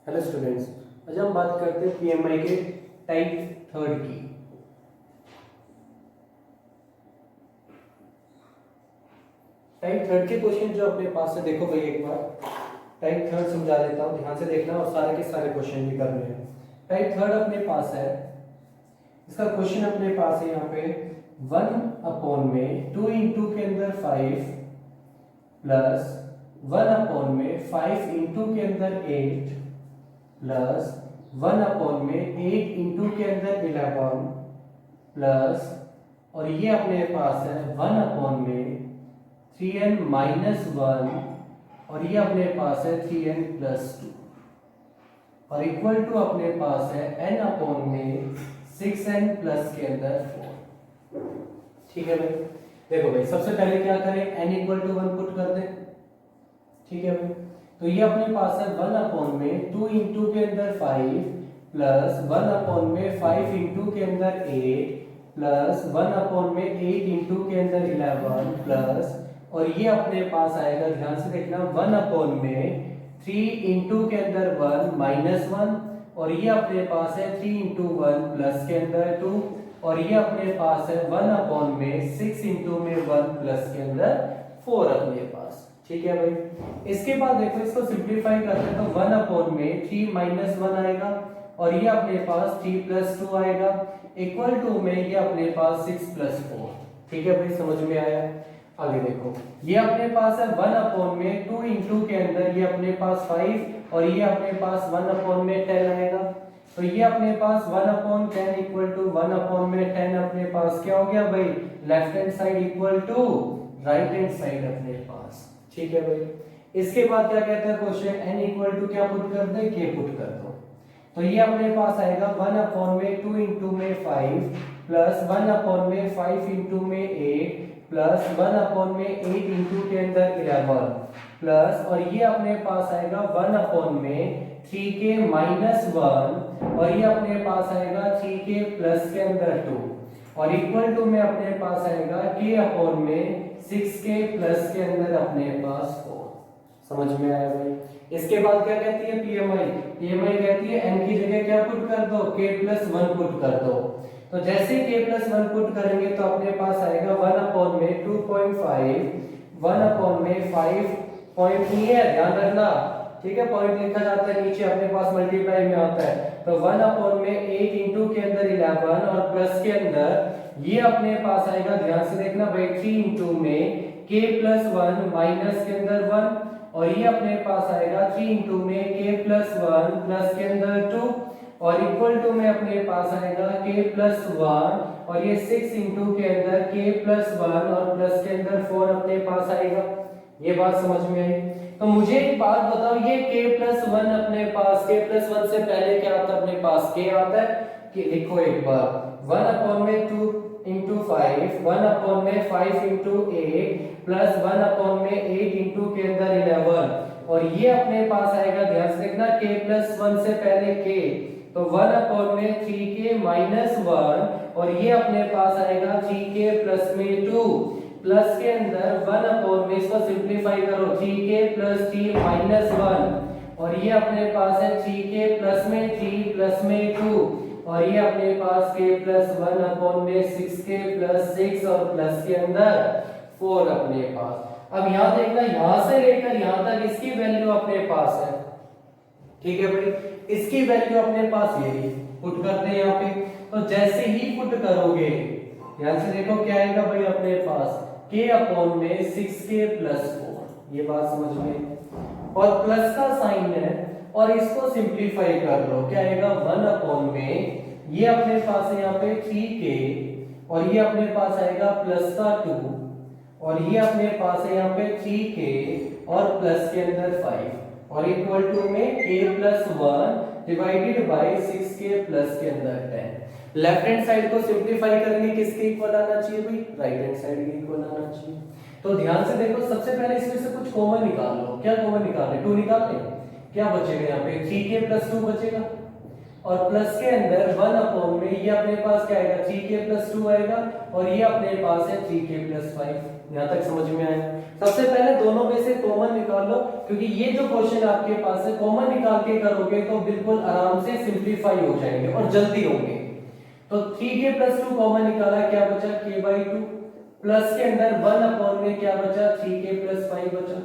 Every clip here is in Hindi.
हेलो स्टूडेंट्स, आज हम बात करते हैं पीएमआई के टाइप थर्ड की। टाइप थर्ड के क्वेश्चन जो अपने पास है, देखो भाई एक बार टाइप थर्ड समझा देता हूँ, ध्यान से देखना और सारे के सारे क्वेश्चन भी करने हैं। टाइप थर्ड अपने पास है, इसका क्वेश्चन अपने पास है यहाँ पे 1 में 2 इंटू के अंदर 5 प्लस 1 में 5 इंटू के अंदर 8 प्लस 1 में 8 इंटू के अंदर 11 प्लस और ये अपने पास है 1 में 3n माइनस 1 और ये अपने पास है 3n प्लस 2 और इक्वल टू अपने पास है n में 6n प्लस के अंदर 4। ठीक है भाई, देखो भाई सबसे पहले क्या करें, n इक्वल टू 1 पुट कर दें। ठीक है भाई, तो ये अपने पास है 1 में 2 इंटू के अंदर 5 प्लस 1 में 5 इंटू के अंदर 8 प्लस 1 में 8 इंटू के अंदर 11 प्लस और ये अपने पास आएगा, ध्यान से देखना, 1 में 3 इंटू के अंदर 1 माइनस 1 और ये अपने पास है 3 इंटू 1 प्लस के अंदर 2 और ये अपने पास है 1 में 6 इंटू में 1 प्लस के अंदर 4 अपने पास। ठीक है भाई, इसके बाद देखो इसको सिंपलीफाई करते हैं तो 1 में 3 माइनस 1 आएगा और ये अपने पास 3 प्लस 2 आएगा इक्वल टू में ये अपने पास 6 प्लस 4। ठीक है भाई, समझ में आया। आगे देखो, ये अपने पास है 1 में 2 इंटू के अंदर ये अपने पास 5 और ये अपने पास 1 में 10 आएगा तो ये अपने पास 1/10 इक्वल टू 1 में 10 अपने पास क्या हो गया भाई, left hand side equal to right hand side अपने पास। ठीक है भाई, इसके बाद क्या कहता है क्वेश्चन, n इक्वल टू क्या पुट कर दे, k पुट कर दो तो ये अपने पास आएगा 1 में 2 इंटू में 5 प्लस 1 में 5 इंटू में 8 प्लस 1 में 8 इंटू के अंदर 11 प्लस और ये अपने पास आएगा 1 में 3k माइनस 1 और ये अपने पास आएगा 3k प्लस के अंदर 2 और इक्वल टू में अपने पास आएगा k में 6k प्लस के अंदर अपने पास 4। समझ में आया भाई। इसके बाद क्या कहती है पीएमआई, पीएमआई कहती है n की जगह क्या पुट कर दो, k प्लस 1 पुट कर दो तो जैसे k प्लस 1 पुट करेंगे तो अपने पास आएगा 1 में 2.5 1 में 5 पॉइंट नहीं है, ध्यान रखना। ठीक है, पॉइंट लिखा जाता है नीचे, अपने पास मल्टीप्लाई में आता है तो 1 में 8 इंटू के अंदर 11 और प्लस के अंदर ये अपने पास आएगा, ध्यान से देखना भाई, 3 इंटू में k प्लस 1 माइनस के अंदर 1 और ये अपने पास आएगा 3 इंटू में k प्लस 1 प्लस के अंदर 2 और इक्वल टू में अपने पास आएगा k प्लस 1 और ये 6 इंटू के अंदर k प्लस 1 और प्लस के अंदर 4 अपने पास आएगा। ये बात समझ में आई। तो मुझे एक बात बताओ, ये k प्लस 1 अपने पास, k प्लस 1 से पहले क्या आता है अपने पास, k आता है कि लिखो एक बार 1 में 2 इंटू 5 1 में 5 इंटू 8 प्लस 1 में 8 इंटू के अंदर 11 और ये अपने पास आएगा, ध्यान से देखना, k प्लस 1 से पहले k तो 1 में 3k माइनस 1 और ये अपने पास आएगा 3k प्लस में 2 प्लस के अंदर 1 में, इसको सिंपलीफाई करो, 3k प्लस 3 माइनस 1 और ये अपने पास है 3k प्लस में 3 प्लस में 2 और ये अपने पास k प्लस 1 में 6k प्लस 6 और प्लस के अंदर 4 अपने पास। अब यहाँ देखना, यहाँ से लेकर यहाँ तक इसकी वैल्यू अपने पास है। ठीक है भाई, इसकी वैल्यू अपने पास यही पुट करते हैं यहाँ पे तो जैसे ही पुट करोगे, ध्यान से देखो क्या आएगा भाई अपने पास, k में 6k प्लस 4। ये बात समझ में, और प्लस का साइन है और इसको सिंपलीफाई कर लो, क्या आएगा 1 में ये अपने पास है यहाँ पे 3k और ये अपने पास आएगा प्लस का 2 और ये अपने पास है यहाँ पे 3k और प्लस के अंदर 5 और इक्वल टू में k plus 1 divided by 6k plus के अंदर 10। लेफ्ट हैंड साइड को सिंपलीफाई करेंगे, किसके इक्वल आना चाहिए भाई, राइट हैंड साइड के इक्वल आना चाहिए। तो ध्यान से देखो, सबसे पहले इसमें से कुछ कॉमन निकाल लो। क्या कॉमन निकालना है, 2 निकालना है, क्या बचेगा यहाँ पे 3k प्लस 2 बचेगा और प्लस के अंदर 1 में ये अपने पास क्या आएगा, 3k प्लस 2 आएगा और ये अपने पास है 3k प्लस 5। यहाँ तक समझ में आया? सबसे पहले दोनों में से कॉमन निकाल लो, क्योंकि ये जो क्वेश्चन आपके पास है कॉमन निकाल के करोगे तो बिल्कुल आराम से सिंप्लीफाई हो जाएंगे और जल्दी होंगे। तो 3k + 2 कॉमन निकाला, क्या बचा k/2 प्लस के अंदर 1 अपॉन में क्या बचा 3k + 5 बचा।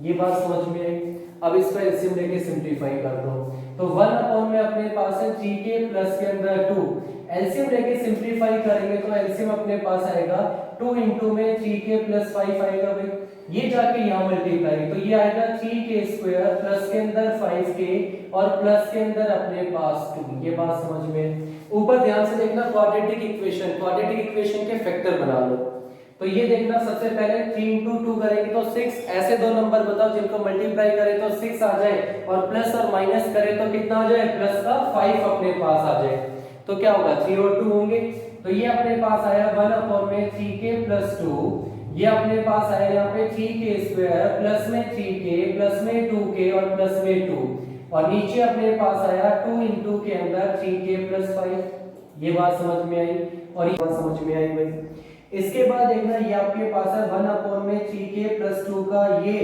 ये बात समझ में आई? अब इसका एलसीएम लेके सिंप्लीफाई कर दो, तो 1 अपॉन में अपने पास है 3k प्लस के अंदर 2, एलसीएम लेके सिंप्लीफाई करेंगे तो एलसीएम अपने पास आएगा 2 इंटू में 3k + 5 आएगा भाई, ये जाके यहाँ मल्टीप्लाई, तो ये आएगा 3k² प्लस के अंदर 5k और प्लस के अंदर अपने पास 2। ये बात समझ में? ऊपर ध्यान से देखना, क्वाड्रेटिक इक्वेशन के फैक्टर बना लो। तो ये देखना, सबसे पहले 3 × 2 करेंगे तो 6, ऐसे दो नंबर बताओ जिनको मल्टीप्लाई करें तो 6 आ जाए और प्लस और माइनस करें तो कितना आ जाए, प्लस का 5 अपने पास आ जाए, तो क्या होगा 3 और 2 होंगे। तो ये अपने पास आया 1 अपॉन में 3k + 2, ये अपने पास आया यहाँ पे 3k² प्लस में 3k प्लस में 2k और प्लस में 2, और नीचे अपने पास आया 2 इंटू के अंदर 3k + 5। ये बात समझ में आई? और ये बात समझ में आई भाई? इसके बाद देखना, ये आपके पास है 1 अपॉन में 3k + 2 का ये,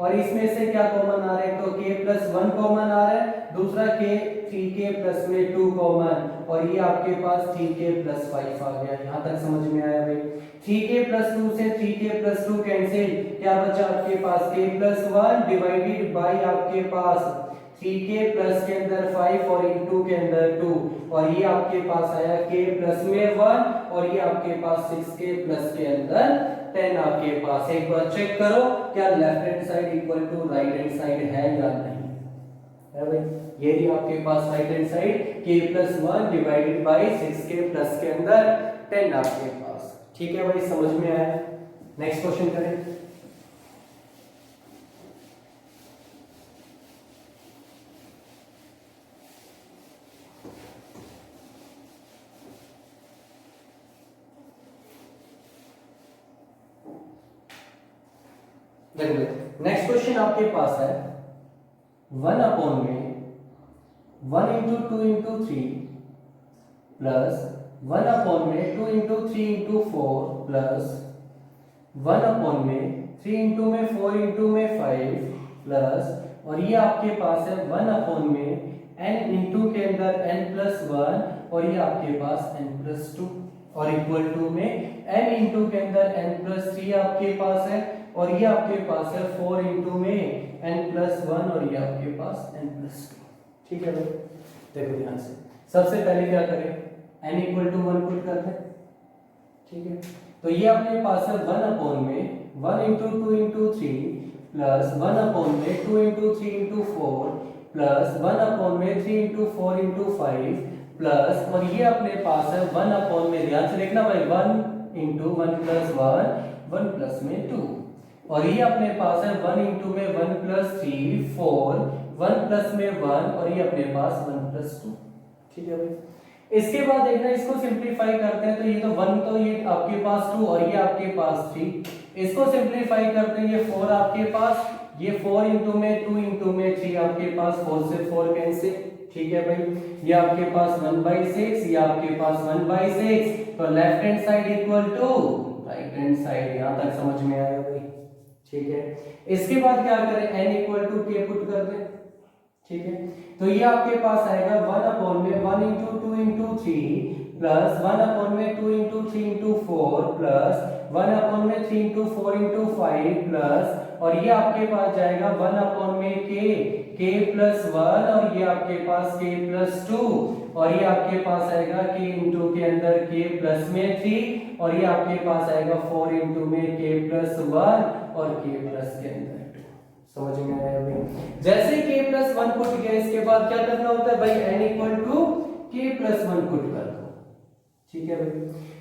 और इसमें से क्या कॉमन आ रहा है, तो k + 1 कॉमन आ रहा है, दूसरा k 3k प्लस में 2 कॉमन, और ये आपके पास 3k + 5 आ गया। यहाँ तक समझ में आया भाई? 3k + 2 से 3k + 2 कैंसिल, क्या बचा आपके पास k + 1 डिवाइडेड बाय आपके पास 3k प्लस के अंदर 5 और इंटू के अंदर 2, और ये आपके पास आया k प्लस में 1 और ये आपके पास 6k प्लस के अंदर 10 आपके पास। एक बार चेक करो क्या left hand side equal to right hand side है या नहीं है भाई? ये भी आपके पास right hand side k + 1 divided by 6k plus के अंदर 10 आपके पास। ठीक है भाई, समझ में आया? नेक्स्ट क्वेश्चन करें। नेक्स्ट क्वेश्चन आपके पास है 1 अपॉन में 1 × 2 × 3 प्लस 1 अपॉन में 2 × 3 × 4 प्लस 1 अपॉन में 3 × में 4 × में 5 प्लस, और ये आपके पास है 1 अपॉन में n इंटू के अंदर n+1 और ये आपके पास n+2 और इक्वल टू में n इंटू के अंदर n+3 आपके पास है, और ये आपके पास है 4 इंटू में n+1 और ये आपके पास n+2। ठीक है भाई, देखो ध्यान से, सबसे पहले क्या करें, n = 1 पुट करते हैं। ठीक है, तो ये अपने पास है 1 अपॉन में 1 × 2 × 3 प्लस 1 अपॉन में 2 × 3 × 4 प्लस 1 अपॉन में 3 × 4 × 5 प्लस, और ये अपने पास है 1 अपॉन में, ध्यान से देखना भाई, 1 × 1 + 1 1 प्लस में 2, और ये अपने पास है 1 इंटू में 1 + 3 4 1 प्लस में 1 और ये अपने पास 1 + 2। ठीक है भाई, इसके बाद देखना, इसको सिंपलीफाई करते हैं, तो ये तो 1, तो ये आपके पास 2 और ये आपके पास 3, इसको सिंपलीफाई करते हैं, ये 4 आपके पास, ये 4 इंटू में 2 इंटू में 3 आपके पास, 4 से 4 कैंसिल। ठीक है भाई, ये आपके पास 1/6, ये आपके पास 1/6, तो left hand side equal to right hand side. यहां तक समझ में आया भाई? ठीक है, इसके बाद क्या करें, n = k पुट कर दें। ठीक है, तो ये आपके पास आएगा 1 अपॉन में 1 × 2 × 3 प्लस 1 अपॉन में 2 × 3 × 4 प्लस 1 अपॉन में 3 × 4 × 5 प्लस, और ये आपके पास जाएगा 1 अपॉन में k + 1 और ये आपके पास k + 2, और ये आपके पास आएगा k इंटू के अंदर k प्लस में 3 और ये आपके पास आएगा 4 इंटू में k + 1 और k प्लस के अंदर 2। समझ में आया भाई? जैसे ही k + 1 पुट किया, इसके बाद क्या करना होता है भाई, n = k + 1 पुट कर दो। ठीक है भाई,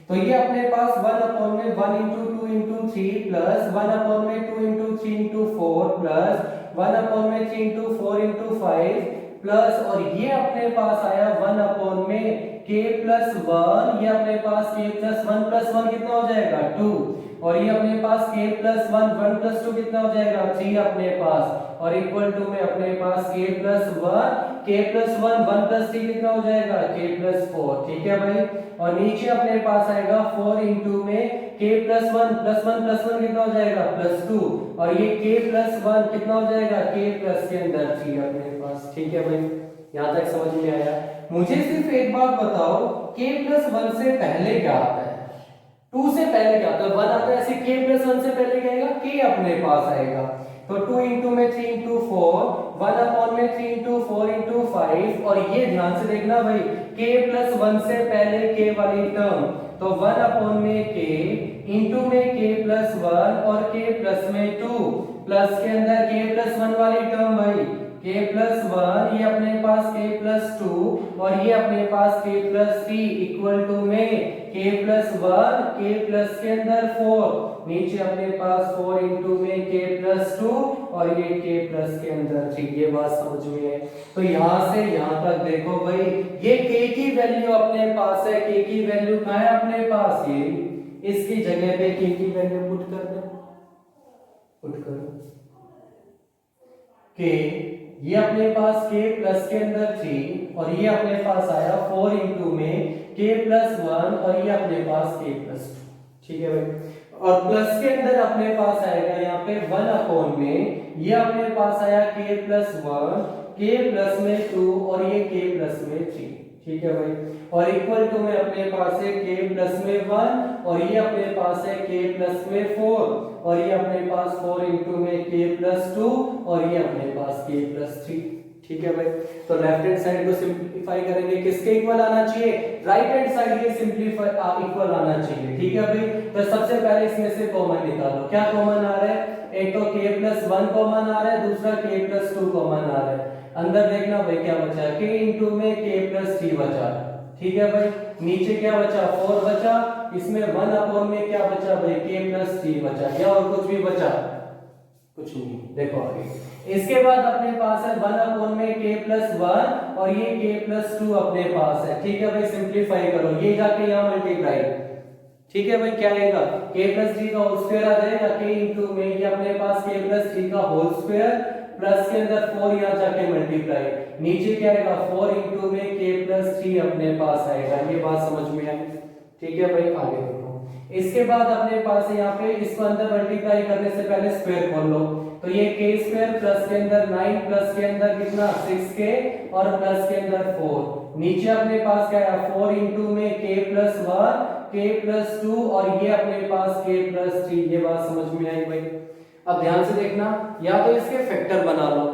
तो ये अपने पास 1 अपॉन में 1 × 2 × 3 प्लस 1 अपॉन में 2 × 3 × 4 प्लस 1 अपॉन में 3 × 4 × 5 प्लस, और ये अपने पास आया 1 अपॉन में k + 1, ये अपने पास k + 1 + 1 कितना हो जाएगा 2, और ये अपने पास k प्लस 1 1 प्लस 2 कितना हो जाएगा 3 अपने पास, और इक्वल टू में अपने पास k प्लस 1 1 प्लस 3 कितना हो जाएगा k प्लस 4। ठीक है भाई, और नीचे अपने पास आएगा 4 इंटू में k प्लस 1 प्लस 1 प्लस 1 कितना हो जाएगा प्लस 2, और ये k प्लस 1 कितना हो जाएगा k प्लस के अंदर 3 अपने पास। ठीक है भाई, यहाँ तक समझ में आया। मुझे सिर्फ एक बात बताओ, k प्लस 1 से पहले क्या आता है, 2 से पहले क्या आता है, 1 आता है, ऐसे k प्लस 1 से पहले क्या आएगा k अपने पास आएगा। तो 2 इंटू में 3 इंटू 4 1 अपॉन में 3 इंटू 4 इंटू 5, और ये ध्यान से देखना भाई k प्लस 1 से पहले k वाली टर्म, तो 1 अपॉन में k इंटू में k प्लस 1 और k प्लस में 2 प्लस के अंदर k प्लस 1 वाली टर्म भाई k प्लस 1, ये अपने पास k प्लस 2 और ये अपने पास k प्लस 3 इक्वल टू में k प्लस 1 k प्लस के अंदर 4, नीचे अपने पास 4 इंटू में k प्लस 2 और ये k प्लस के अंदर 3। ये बात समझ में है। तो यहाँ से यहाँ तक देखो भाई, ये k की वैल्यू अपने पास है, k की वैल्यू कहाँ है अपने पास, ये इसकी जगह पे k की वैल्यू पुट कर दो, पुट करो k, ये अपने पास k प्लस के अंदर 3 और ये अपने पास आया 4 इंटू में k प्लस 1 और ये अपने पास k प्लस 2। ठीक है भाई, और प्लस के अंदर अपने पास आएगा यहाँ पे 1 अपॉन में, ये अपने पास आया k प्लस 1 k प्लस में 2 और ये k प्लस में 3। ठीक है भाई, और इक्वल टू में अपने पास है k प्लस में 1 और ये अपने पास है k प्लस में 4 और ये अपने पास 4 इंटू में k प्लस 2 और ये अपने पास k प्लस 3। ठीक है भाई, तो लेफ्ट हैंड साइड को सिंपलीफाई करेंगे, किसके इक्वल आना चाहिए, राइट हैंड साइड के सिंपलीफाई इक्वल आना चाहिए। ठीक है भाई, तो सबसे पहले इसमें से कॉमन निकालो, क्या कॉमन आ रहा है, एक तो k प्लस 1 कॉमन आ रहा है, दूसरा k प्लस 2 कॉमन आ रहा है। अंदर देखना भाई क्या बचा, k इंटू में k प्लस 3 बचा। ठीक है भाई, नीचे क्या बचा 4 बचा, इसमें 1 अपॉन में क्या बचा भाई k प्लस 3 बचा, क्या और कुछ भी बचा, कुछ नहीं। देखो आगे, इसके बाद अपने पास है 1 अपॉन में k प्लस 1 और ये k प्लस 2 अपने पास है। ठीक है भाई, सिंपलीफाई करो, ये जाके यहाँ मल्टीप्लाई। ठीक है भाई, क्या आएगा k प्लस 3 का होल स्क्वायर आ जाएगा, k इंटू में ये अपने पास k प्लस 3 का होल स्क्वायर प्लस के अंदर 4 यहाँ जाके मल्टीप्लाई, नीचे क्या आएगा 4 इंटू में k प्लस 3 अपने पास आएगा। ये बात समझ में आई। ठीक है भाई, आगे देखो, इसके बाद अपने पास यहाँ पे इसको अंदर मल्टीप्लाई करने से पहले स्क्वायर खोल लो, तो ये k स्क्वायर प्लस के अंदर 9 प्लस के अंदर कितना 6k और प्लस के अंदर 4, नीचे अपने पास क्या है 4 इंटू में k प्लस 1 k प्लस 2 और ये अपने पास k प्लस 3। ये बात समझ में आई भाई। अब ध्यान से देखना, या तो इसके फैक्टर बना लो,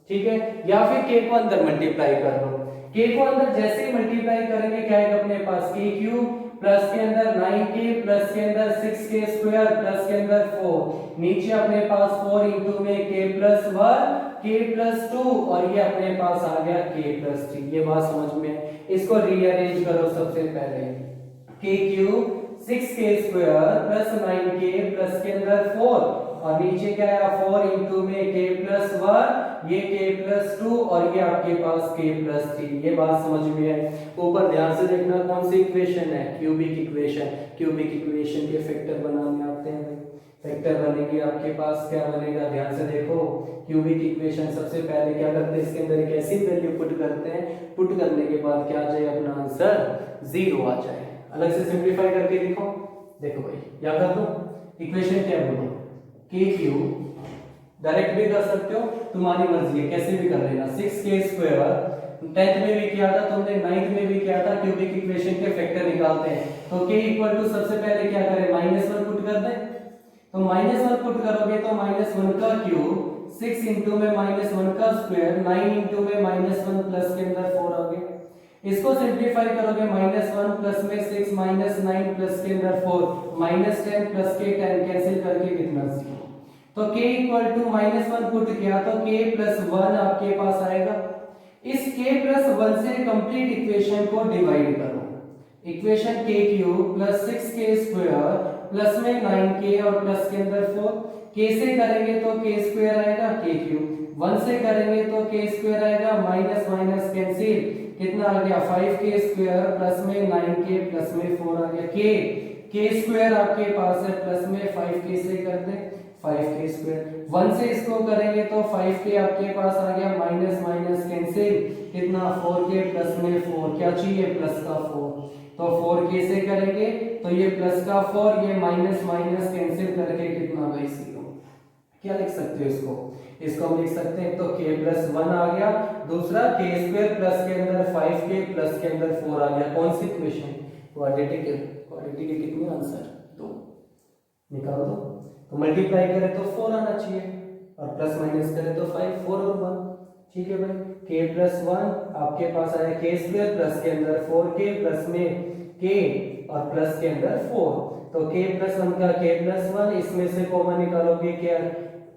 ठीक है, या फिर k को अंदर मल्टीप्लाई कर लो। k को अंदर जैसे ही मल्टीप्लाई करेंगे क्या आएगा अपने पास k क्यूब प्लस के अंदर 9k प्लस के अंदर 6k स्क्वायर प्लस के अंदर 4, नीचे अपने पास 4 इंटू में k प्लस 1 k प्लस 2 और ये अपने पास आ गया k प्लस 3। ये बात समझ में, इसको रीअरेंज करो। सबसे पहले k cube 6k square plus 9k plus के अंदर 4 और नीचे क्या आया 4 इंटू में k प्लस 1 ये k प्लस 2 और ये आपके पास k प्लस 3। ये बात समझ में है। ऊपर ध्यान से देखना कौन सी इक्वेशन है, क्यूबिक इक्वेशन। क्यूबिक इक्वेशन के फैक्टर बनाने आते हैं, फैक्टर बनेंगे आपके पास, क्या बनेगा ध्यान से देखो। क्यूबिक इक्वेशन सबसे पहले क्या करते हैं, इसके अंदर एक ऐसी वैल्यू पुट करते हैं, पुट करने के बाद क्या आ जाए अपना आंसर 0 आ जाए। अलग से सिंपलीफाई करके देखो, देखो भाई क्या कर दो, इक्वेशन क्या बोलो k क्यूब, डायरेक्ट भी कर सकते हो, तुम्हारी मर्जी है, कैसे भी कर लेना। 6k स्क्वायर 10th में भी किया था तुमने, 9th में भी किया था, क्यूबिक इक्वेशन के फैक्टर निकालते हैं। तो k इक्वल टू सबसे पहले क्या करें -1 पुट कर दें, तो -1 पुट करोगे तो -1 का क्यूब 6 इंटू में -1 का स्क्वायर 9 इंटू में -1 प्लस के अंदर 4 आ गया। इसको सिंपलीफाई करोगे -1 प्लस में 6 -9 प्लस के अंदर 4 -10 प्लस के 10 कैंसिल करके कितना 0। तो k इक्वल टू -1 पुट किया तो k प्लस 1 आपके पास आएगा। इस k प्लस 1 से कंप्लीट इक्वेशन को डिवाइड करो। Equation k cube plus 6k square plus में 9k और प्लस के अंदर 4, k से करेंगे तो k स्क्वायर आएगा k क्यूब, 1 से करेंगे तो k स्क्वायर आएगा, माइनस माइनस कैंसिल, कितना आ गया 5k स्क्वायर प्लस में 9k प्लस में 4 आ गया। k के स्क्वायर आपके पास है प्लस में 5k से कर दे 5k स्क्वायर 1 से इसको करेंगे तो 5k आपके पास आ गया माइनस माइनस कैंसिल कितना 4k प्लस में 4 क्या चाहिए प्लस का 4 तो 4k से करेंगे तो ये प्लस का 4 ये माइनस माइनस कैंसिल करके कितना भाई 0 क्या लिख सकते हो इसको हम लिख सकते हैं तो k प्लस 1 आ गया दूसरा k स्क्वायर प्लस के अंदर 5k प्लस के अंदर 4 आ गया कौन सी इक्वेशन क्वाड्रेटिक के कितने आंसर 2 निकाल दो तो मल्टीप्लाई करें तो 4 आना चाहिए और प्लस माइनस करें तो 5 4 और 1 ठीक है भाई k प्लस 1 आपके पास आया k स्क्वायर प्लस के अंदर 4k प्लस में k और प्लस के अंदर 4 तो k प्लस 1 का k प्लस 1 इसमें से कॉमन निकालोगे क्या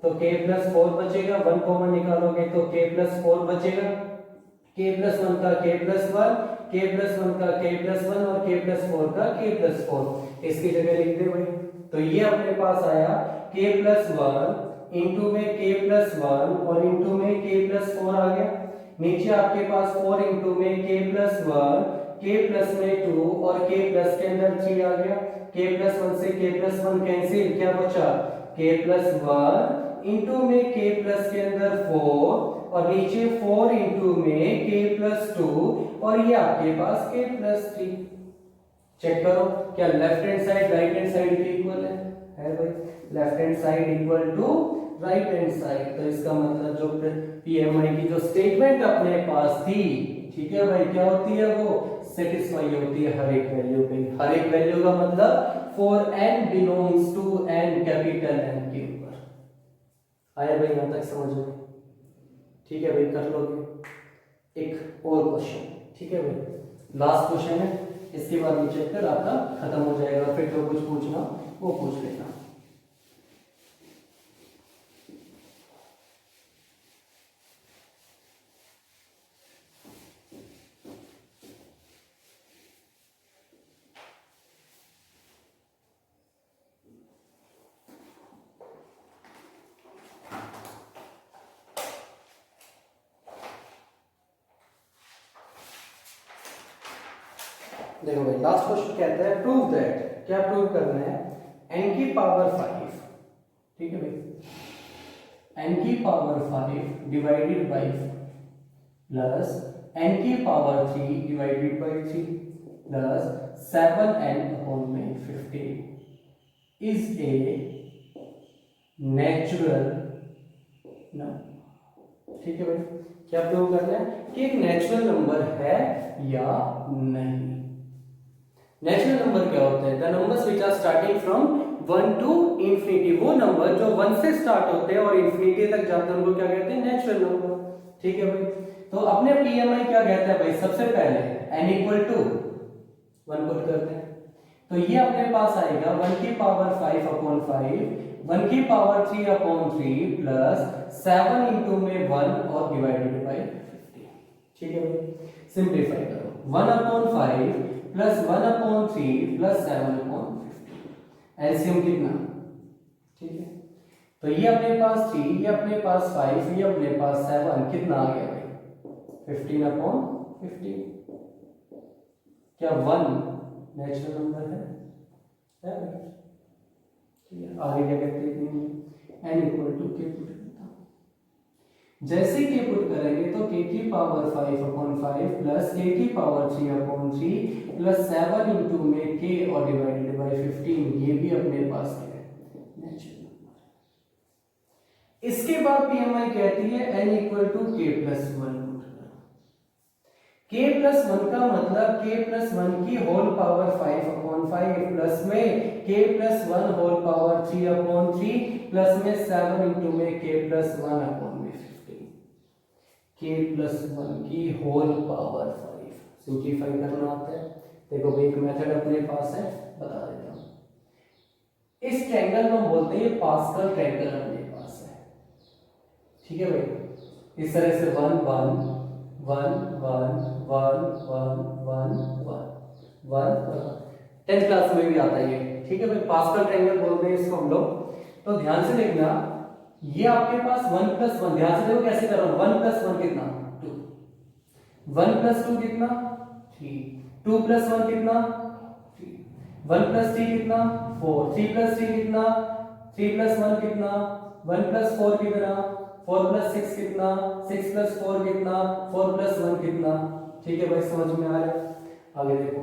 तो k प्लस 4 बचेगा 1 कॉमन निकालोगे तो k प्लस 4 बचेगा k प्लस 1 का k प्लस 1 k प्लस 1 का k प्लस 1 और k प्लस 4 का k प्लस 4 इसकी जगह लिख दे भाई तो ये अपने पास आया k प्लस 1 इंटू में k प्लस 1 और इंटू में k प्लस 4 आ गया नीचे आपके पास 4 इंटू में k प्लस 1 k प्लस में 2 और k प्लस के अंदर 3 आ गया k प्लस 1 से k प्लस 1 कैंसिल क्या बचा k प्लस 1 इंटू में k प्लस के अंदर 4 और नीचे 4 इंटू में k प्लस 2 और ये आपके पास k प्लस 3 चेक करो क्या left hand side right hand side के इक्वल है भाई left hand side equal to right hand side तो इसका मतलब जो पीएमआई की जो स्टेटमेंट अपने पास थी ठीक है भाई क्या होती है वो सेटिस्फाई होती है हर एक वैल्यू पे हर एक वैल्यू का मतलब for n belongs to n capital N के ऊपर आया भाई यहां तक समझ में ठीक है भाई कर लोगे एक और क्वेश्चन ठीक है भाई लास्ट क्वेश्चन है इसके बाद ये चैप्टर आपका खत्म हो जाएगा फिर जो कुछ पूछना वो पूछ लेना देखो भाई लास्ट क्वेश्चन कहता है प्रूव दैट क्या प्रूव करना है n की पावर 5 ठीक है भाई n की power 5 divided by plus n की power 3 divided by 3 plus 7n upon में 15 इज ए नेचुरल नंबर ठीक है भाई क्या प्रूव करना है कि एक नेचुरल नंबर है या नहीं नेचुरल नंबर क्या होता है the numbers which are starting from 1 to infinity वो नंबर जो 1 से स्टार्ट होते हैं और इंफिनिटी तक जाते हैं उनको क्या कहते हैं नेचुरल नंबर ठीक है भाई तो अपने पीएमआई क्या कहता है भाई सबसे पहले n इक्वल टू 1 पुट करते हैं तो ये अपने पास आएगा 1 की पावर 5 अपॉन 5 1 की पावर 3 अपॉन 3 प्लस 7 इंटू में 1 और डिवाइडेड बाय 50 ठीक है भाई सिंपलीफाई करो 1 upon 5 plus 1 upon 3 plus 7 upon 50 LCM कितना ठीक है तो ये अपने पास 3 ये अपने पास 5 ये अपने पास 7 कितना आ गया भाई 15 अपॉन 15 क्या 1 नेचुरल नंबर है ठीक है आगे क्या कहते हैं n equal to k put जैसे k पुट करेंगे तो k की पावर 5 अपॉन 5 प्लस k की पावर 3 अपॉन 3 प्लस 7 इंटू में k और डिवाइडेड बाय 15 ये भी अपने पास है नेचुरल नंबर इसके बाद पीएमआई कहती है n equal to k plus 1 k plus 1 का मतलब k प्लस 1 की होल पावर 5 अपॉन 5 प्लस में k plus 1 whole power 3 upon 3 plus में 7 इंटू में k प्लस 1 अपॉन में 15 k प्लस 1 की होल पावर 5 सिंपलीफाई करना आता है देखो भाई एक मेथड अपने पास है बता देता हूं इस ट्रायंगल को बोलते हैं पास्कल ट्रायंगल अपने पास है ठीक है भाई इस तरह से 1 1 1 1 1 1 1 1 1 10th क्लास में भी आता है ये ठीक है भाई पास्कल ट्रायंगल बोलते हैं इसको हम लोग तो ध्यान से देखना ये आपके पास 1 प्लस 1 ध्यान से देखो कैसे कर रहा हूं 1 प्लस 1 कितना 2 1 प्लस 2 कितना 3 2 प्लस 1 कितना 3 1 प्लस 3 कितना 4, 3 प्लस 3 कितना 3 प्लस 1 कितना 1 प्लस 4 कितना 4 प्लस 6 कितना 6 प्लस 4 कितना 4 प्लस 1 कितना। ठीक है भाई, समझ में आ रहा है। आगे देखो,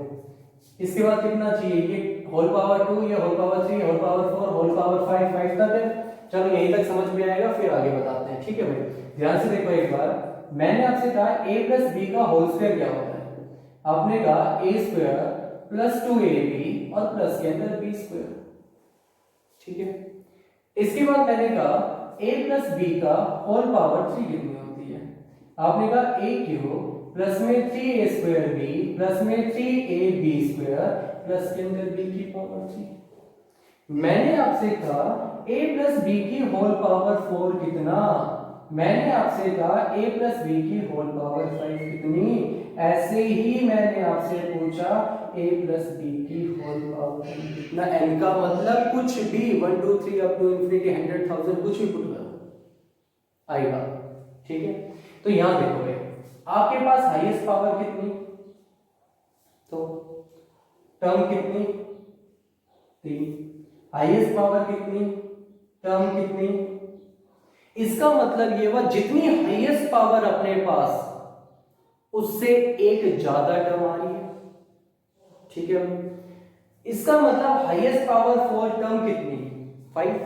इसके बाद कितना चाहिए, ये होल पावर 2, ये whole power 3, whole power 4, whole power 5, 5 तक है। चलो यहीं तक समझ में आएगा, फिर आगे बताते हैं। ठीक है भाई, ध्यान से देखो एक बार, मैंने आपसे कहा a प्लस बी का होल स्क्वायर क्या होता है। आपने कहा a स्क्वायर प्लस 2ab और प्लस के अंदर b स्क्वायर। ठीक है, इसके बाद मैंने कहा a प्लस b का होल पावर 3 कितनी होती है। आपने कहा a क्यूब प्लस में 3a स्क्वायर b प्लस में 3ab स्क्वायर प्लस के अंदर b की पावर 3। मैंने आपसे कहा a प्लस b की होल पावर 4 कितना। मैंने आपसे कहा a प्लस b की होल पावर 5 कितनी। ऐसे ही मैंने आपसे पूछा a प्लस b की होल पावर कितना। n का मतलब कुछ भी 1 2 3 अप टू इंफिनिटी 100,000 कुछ भी पुट करो आएगा। ठीक है, तो यहां देखो भाई, आपके पास हाईएस्ट पावर कितनी, तो टर्म कितनी 3, हाईएस्ट पावर कितनी, टर्म कितनी। इसका मतलब ये हुआ जितनी हाईएस्ट पावर अपने पास उससे एक ज्यादा टर्म आ रही है। ठीक है, इसका मतलब हाईएस्ट पावर 4 टर्म कितनी 5,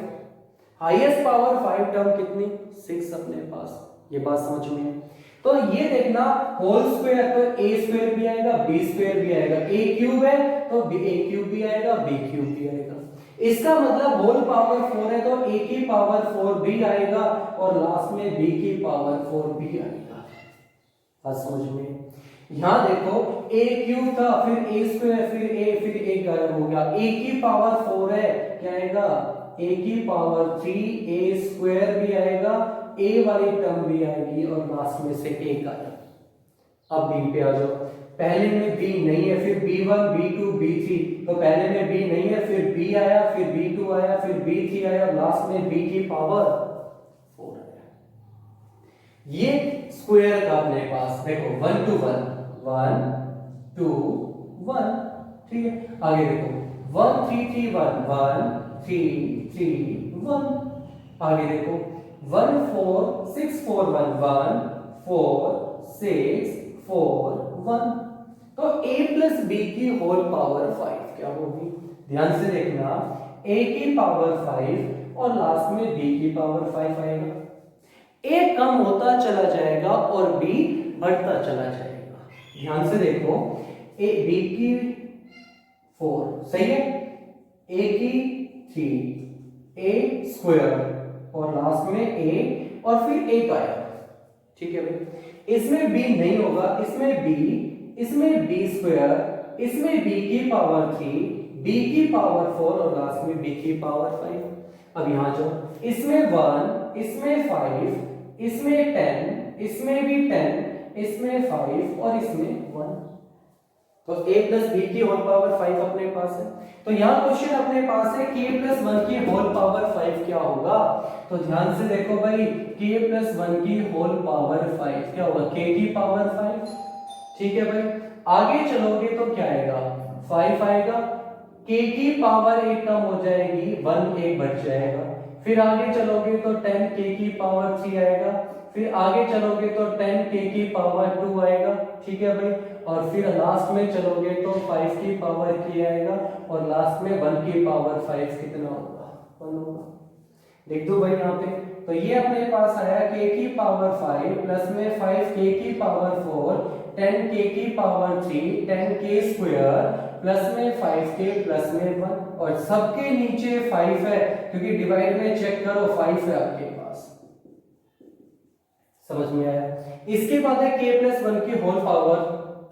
हाईएस्ट पावर 5 टर्म कितनी 6 अपने पास। ये बात समझ में है। तो ये देखना होल स्क्वायर तो a स्क्वायर भी आएगा b स्क्वायर भी आएगा, a क्यूब है तो a क्यूब भी आएगा b क्यूब भी आएगा। इसका मतलब होल पावर 4 है तो a की पावर 4 भी आएगा और लास्ट में b की पावर 4 भी आएगा। बात समझ में। यहां देखो a क्यूब था, फिर a स्क्वायर, फिर a गायब हो गया, a की पावर 4 है, क्या आएगा a की पावर 3, a स्क्वायर भी आएगा, a वाली टर्म भी आएगी और लास्ट में से एक आएगा। अब b पे आ जाओ, पहले में b नहीं है, फिर b1 b2 b3, तो पहले में b नहीं है, फिर b आया, फिर b2 आया, फिर b3 आया, लास्ट में b की पावर 4 आया। ये स्क्वायर का अपने पास देखो 1 to 1 1 2 1। ठीक है, आगे देखो 1 3 3 1 1 3 3 1। आगे देखो 1 4 6 4 1 1 4 6 4 1। तो a प्लस b की होल पावर 5 क्या होगी। ध्यान से देखना, a की पावर 5 और लास्ट में b की पावर 5 आएगा। a कम होता चला जाएगा और b बढ़ता चला जाएगा। ध्यान से देखो, a b की 4 सही है, a की 3, a स्क्वायर और लास्ट में a और फिर एक आया। ठीक है भाई, इसमें b नहीं होगा, इसमें b, इसमें b स्क्वायर, इसमें b की पावर 3, b की पावर 4 और लास्ट में b की पावर 5। अब यहां जाओ, इसमें 1, इसमें 5, इसमें 10, इसमें भी 10, इसमें 5 और इसमें 1। तो a प्लस b की होल पावर 5 अपने पास है। तो यहाँ क्वेश्चन अपने पास है k प्लस 1 की होल पावर 5 क्या होगा। तो ध्यान से देखो भाई, k प्लस 1 की होल पावर 5 क्या होगा, k की पावर 5। ठीक है भाई, आगे चलोगे तो क्या आएगा 5 आएगा, k की पावर 1 कम हो जाएगी, 1 1 बढ़ जाएगा। फिर आगे चलोगे तो 10 k की पावर 3 आएगा, फिर आगे चलोगे तो 10 k की पावर 2 आएगा। ठीक है भाई, और फिर लास्ट में चलोगे तो 5 की पावर k आएगा और लास्ट में 1 की पावर 5 कितना होगा 1 होगा। देख दो भाई यहाँ पे, तो ये अपने पास आया k की पावर 5 प्लस में 5k की पावर 4, 10k की पावर 3, 10k स्क्वायर प्लस में 5k प्लस में 1 और सबके नीचे 5 है क्योंकि डिवाइड में चेक करो 5 है आपके पास। समझ में आया। इसके बाद है k प्लस 1 की होल पावर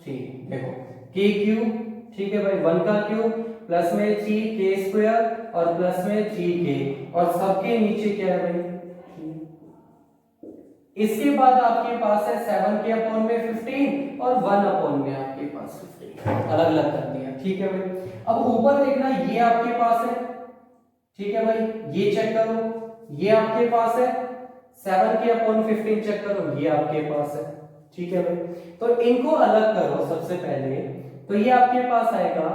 3। देखो k क्यूब, ठीक है भाई 1 का क्यूब प्लस में 3k स्क्वायर और प्लस में 3k और सबके नीचे क्या है भाई 3। इसके बाद आपके पास है 7k अपॉन में 15 और 1 अपॉन में आपके पास 15, अलग अलग कर दिया। ठीक है भाई, अब ऊपर देखना ये आपके पास है। ठीक है भाई, ये चेक करो, ये आपके पास है 7k अपॉन 15 चेक करो, ये आपके पास है। ठीक है भाई, तो इनको अलग करो सबसे पहले। तो ये आपके पास आएगा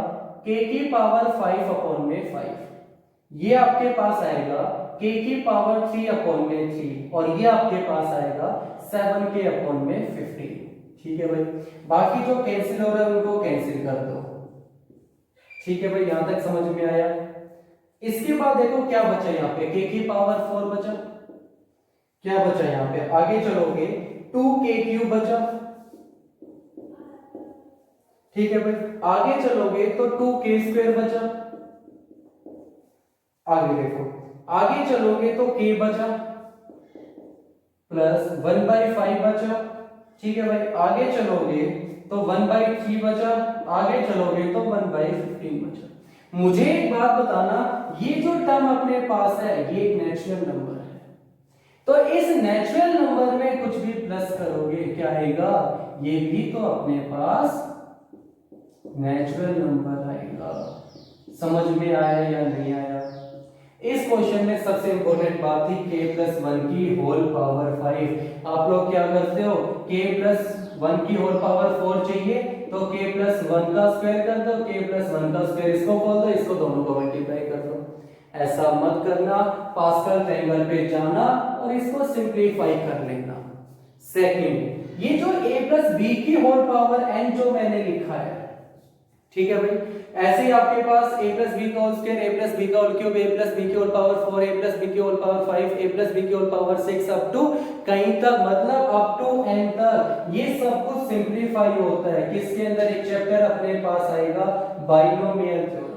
k की पावर 5 अपॉन में 5, ये आपके पास आएगा k की पावर 3 अपॉन में 3, और ये आपके पास आएगा 7k अपॉन में 15। ठीक है भाई, बाकी जो कैंसिल हो रहा है उनको कैंसिल कर दो। ठीक है भाई, यहां तक समझ में आया। इसके बाद देखो क्या बचा यहाँ पे, k की पावर 4 बचा, क्या बचा यहाँ पे, आगे चलोगे 2k³ बचा। ठीक है भाई, आगे चलोगे तो 2k² बचा। आगे देखो, आगे चलोगे तो k बचा प्लस 1/5 बचा। ठीक है भाई, आगे चलोगे तो 1/3 बचा, आगे चलोगे तो 1/15 बचा। मुझे एक बात बताना, ये जो टर्म अपने पास है ये एक नेचुरल नंबर है, तो इस नेचुरल नंबर में कुछ भी प्लस करोगे क्या आएगा, ये भी तो अपने पास नेचुरल नंबर आएगा। समझ में आया या नहीं आया? इस क्वेश्चन में सबसे इंपॉर्टेंट बात थी k+1 की होल पावर 5। आप लोग क्या करते हो, k+1 की होल पावर 4 चाहिए तो k+1 का स्क्वायर कर दो, k+1 का स्क्वायर इसको खोल दो, इसको दोनों को मल्टीप्लाई कर दो। ऐसा मत करना, पास्कल ट्रायंगल पे जाना और इसको सिंपलीफाई कर लेना। सेकंड, ये जो a+b की होल पावर n जो मैंने लिखा है, ठीक है भाई, ऐसे ही आपके पास a+b का होल स्क्वायर, a+b का होल क्यूब, a+b की होल पावर 4, a+b की होल पावर 5, a+b की होल पावर 6 अप टू कहीं तक, मतलब अप टू n तक, ये सब कुछ सिंपलीफाई होता है। किसके अंदर, एक चैप्टर अपने पास आएगा बाइनोमियल थ्योरम,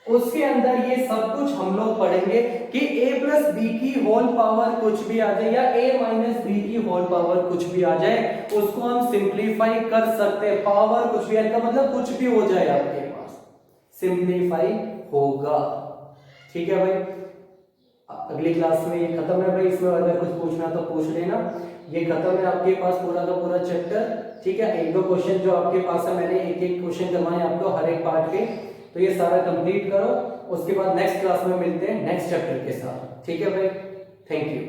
उसके अंदर ये सब कुछ हम लोग पढ़ेंगे कि a+b की होल पावर कुछ भी आ जाए या a-b की होल पावर कुछ भी आ जाए, उसको हम सिंपलीफाई कर सकते हैं। पावर कुछ भी, का मतलब कुछ भी हो जाए आपके पास, सिंपलीफाई होगा। ठीक है भाई, अगली क्लास में ये खत्म है भाई, इसमें अगर कुछ पूछना तो पूछ लेना। ये खत्म है आपके पास पूरा का पूरा चैप्टर। ठीक है, एक दो क्वेश्चन जो आपके पास है, मैंने एक एक क्वेश्चन करवाए आपको हर एक पार्ट के, तो ये सारा कंप्लीट करो। उसके बाद नेक्स्ट क्लास में मिलते हैं नेक्स्ट चैप्टर के साथ। ठीक है भाई, थैंक यू।